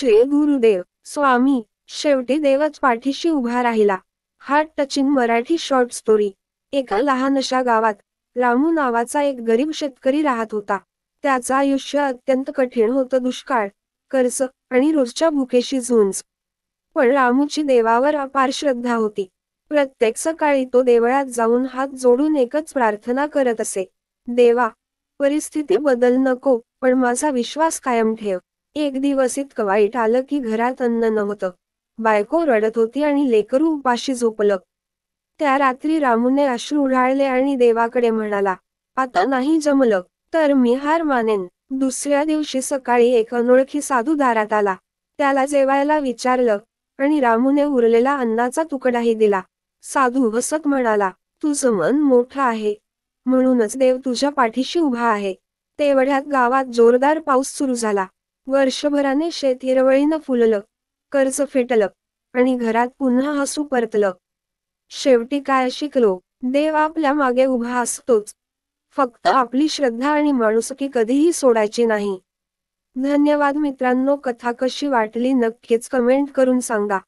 श्री गुरुदेव. स्वामी. शेवटी देवच पाठीशी उभा राहिला. Heart touching Marathi short story. एका लहानशा गावात रामू नावाचा एक गरीब शेतकरी राहत होता. त्याचं आयुष्य अत्यंत कठीण होतं. दुष्काळ, कर्ज आणि रोजच्या भुकेशी झुंज. पण रामूची देवावर अपार श्रद्धा होती. प्रत्येक सकाळी तो देवळात जाऊन हात जोडून एकच प्रार्थना करत असे. देवा, परिस्थिती बदल नको, पण माझा विश्वास कायम ठेव. एक दिवस इतकं वाईट आलं की घरात अन्न नव्हतं. बायको रडत होती आणि लेकरू उपाशी झोपलं. त्या रात्री रामूने अश्रू ढाळले आणि देवाकडे म्हणाला, आता नाही जमलं तर मी हार मानेन. दुसऱ्या दिवशी सकाळी एक अनोळखी साधू दारात आला. त्याला जेवायला विचारलं आणि रामूने उरलेला अन्नाचा तुकडाही दिला. साधू हसत म्हणाला, तुझं मन मोठं आहे, म्हणूनच देव तुझ्या पाठीशी उभा आहे. तेवढ्यात गावात जोरदार पाऊस सुरू झाला. वर्षभराने शेत हिरवळीनं फुललं, कर्ज फेटलं आणि घरात पुन्हा हसू परतलं. शेवटी काय शिकलो? देव आपल्या मागे उभा असतोच. फक्त आपली श्रद्धा आणि माणुसकी कधीही सोडायची नाही. धन्यवाद मित्रांनो. कथा कशी वाटली नक्कीच कमेंट करून सांगा.